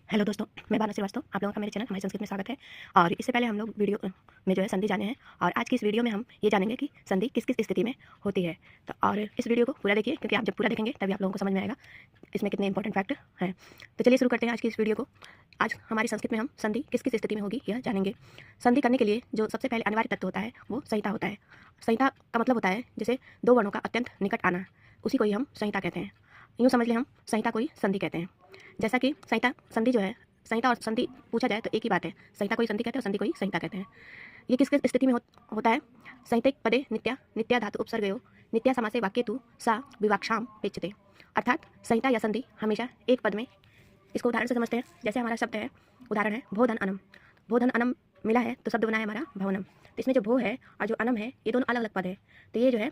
Hello दोस्तों, मैं भावना श्रीवास्तव। आप लोगों का मेरे चैनल हमारी संस्कृत में स्वागत है। और इससे पहले हम लोग वीडियो में जो है संधि जाने हैं, और आज की इस वीडियो में हम ये जानेंगे कि संधि किस किस स्थिति में होती है। तो और इस वीडियो को पूरा देखिए, क्योंकि आप जब पूरा देखेंगे तभी आप लोगों को समझ में आएगा इसमें कितने इंपॉर्टेंट फैक्ट हैं। तो चलिए शुरू करते हैं आज की इस वीडियो को। आज हमारी संस्कृत में हम संधि किस किस स्थिति में होगी यह जानेंगे। संधि करने के लिए जो सबसे पहले अनिवार्य तत्व होता है वो संहिता होता है। संहिता का मतलब होता है जैसे दो वर्णों का अत्यंत निकट आना, उसी को ही हम संहिता कहते हैं। यूँ समझ लें हम संहिता को ही संधि कहते हैं। जैसा कि संहिता संधि जो है, संहिता और संधि पूछा जाए तो एक ही बात है, संहिता को ही संधि कहते हैं और संधि को ही संहिता कहते हैं। ये किस किस स्थिति में होता है। संहितिक पदे नित्या नित्या धातु उपसर्गयो नित्या समासे वाक्य तु सा विवाक्षाम पेक्षते। अर्थात संहिता या संधि हमेशा एक पद में। इसको उदाहरण से समझते हैं। जैसे हमारा शब्द है, उदाहरण है भोधन अनम। भोधन अनम मिला है तो शब्द बना है हमारा भवनम। तो इसमें जो भो है और जो अनम है ये दोनों अलग अलग पद है। तो ये जो है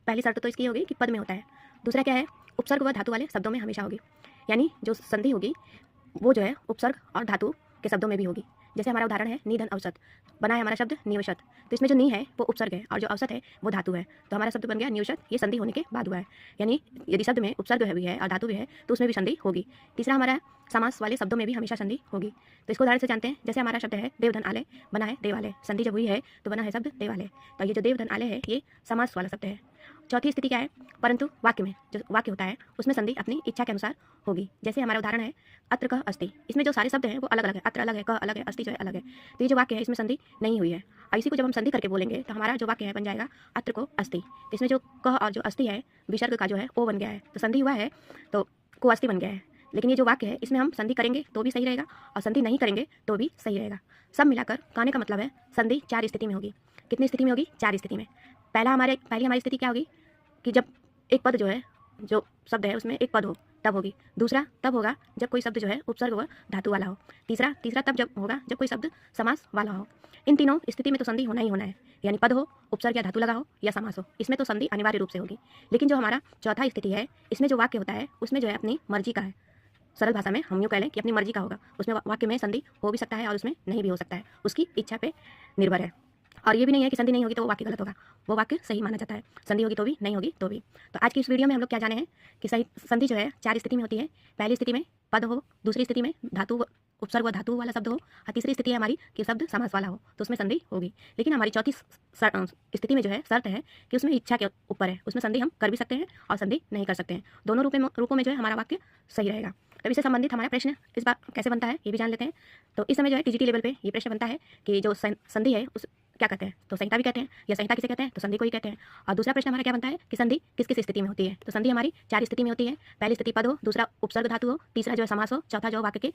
पहली शर्त तो इसकी होगी कि पद में होता है। दूसरा क्या है, उपसर्ग व धातु वाले शब्दों में हमेशा होगी। यानी जो संधि होगी वो जो है उपसर्ग और धातु के शब्दों में भी होगी। जैसे हमारा उदाहरण है निधन अवसत, बना है हमारा शब्द निवशत। तो इसमें जो नी है वो उपसर्ग है और जो अवसत है वो धातु है। तो हमारा शब्द बन गया निवशत। ये संधि होने के बाद हुआ है। यानी यदि शब्द में उपसर्ग है भी है और धातु भी है तो उसमें भी संधि होगी। तीसरा हमारा समास वाले शब्दों में भी हमेशा संधि होगी। तो इसको उदाहरण से जानते हैं। जैसे हमारा शब्द है देवधन आलय, बना है देवालय। संधि जब हुई है तो बना है शब्द देवालय। तो ये जो देवधन आलय है ये समास वाला शब्द है। चौथी स्थिति क्या है, परंतु वाक्य में जो वाक्य होता है उसमें संधि अपनी इच्छा के अनुसार होगी। जैसे हमारा उदाहरण है अत्र कह अस्ति। इसमें जो सारे शब्द हैं वो अलग अलग है। अत्र अलग है, कह अलग है, अस्ति जो है अलग है। तो ये जो वाक्य है इसमें संधि नहीं हुई है। और इसी को जब हम संधि करके बोलेंगे तो हमारा जो वाक्य है बन जाएगा अत्र को अस्ति। तो इसमें जो कह और जो अस्ति है विसर्ग का जो है ओ बन गया है, तो संधि हुआ है तो को अस्ति बन गया है। लेकिन ये जो वाक्य है इसमें हम संधि करेंगे तो भी सही रहेगा और संधि नहीं करेंगे तो भी सही रहेगा। सब मिलाकर कहने का मतलब है संधि 4 स्थिति में होगी। कितनी स्थिति में होगी? 4 स्थिति में। पहली हमारी स्थिति क्या होगी कि जब एक पद जो है, जो शब्द है उसमें एक पद हो तब होगी। दूसरा तब होगा जब कोई शब्द जो है उपसर्ग व धातु वाला हो। तीसरा तब जब होगा जब कोई शब्द समास वाला हो। इन तीनों स्थिति में तो संधि होना ही होना है। यानी पद हो, उपसर्ग या धातु लगा हो या समास हो, इसमें तो संधि अनिवार्य रूप से होगी। लेकिन जो हमारा चौथा स्थिति है इसमें जो वाक्य होता है उसमें जो है अपनी मर्जी का है। सरल भाषा में हम यूँ कह लें कि अपनी मर्जी का होगा। उसमें वाक्य में संधि हो भी सकता है और उसमें नहीं भी हो सकता है, उसकी इच्छा पे निर्भर है। और ये भी नहीं है कि संधि नहीं होगी तो वो वाक्य गलत होगा, वो वाक्य सही माना जाता है। संधि होगी तो भी, नहीं होगी तो भी। तो आज की इस वीडियो में हम लोग क्या जाने हैं कि सही संधि जो है 4 स्थिति में होती है। पहली स्थिति में पद हो, दूसरी स्थिति में धातु उपसर्ग व धातु वाला शब्द हो, और तीसरी स्थिति है हमारी कि शब्द समास वाला हो, तो उसमें संधि होगी। लेकिन हमारी चौथी स्थिति में जो है शर्त है कि उसमें इच्छा के ऊपर है। उसमें संधि हम कर भी सकते हैं और संधि नहीं कर सकते हैं। दोनों रूपों में जो है हमारा वाक्य सही रहेगा। तब इससे संबंधित हमारा प्रश्न इस बार कैसे बनता है ये भी जान लेते हैं। तो इस समय जो है टीजीटी लेवल पे ये प्रश्न बनता है कि जो संधि है उस क्या कहते हैं, तो संहिता भी कहते हैं, या संहिता किसे कहते हैं तो संधि को ही कहते हैं। और दूसरा प्रश्न हमारा क्या बनता है कि संधि किस किस स्थिति में होती है। तो संधि हमारी 4 स्थिति में होती है। पहली स्थिति पद हो, दूसरा उपसर्ग धातु हो, तीसरा जो है समास हो, चौथा जो वाक्य के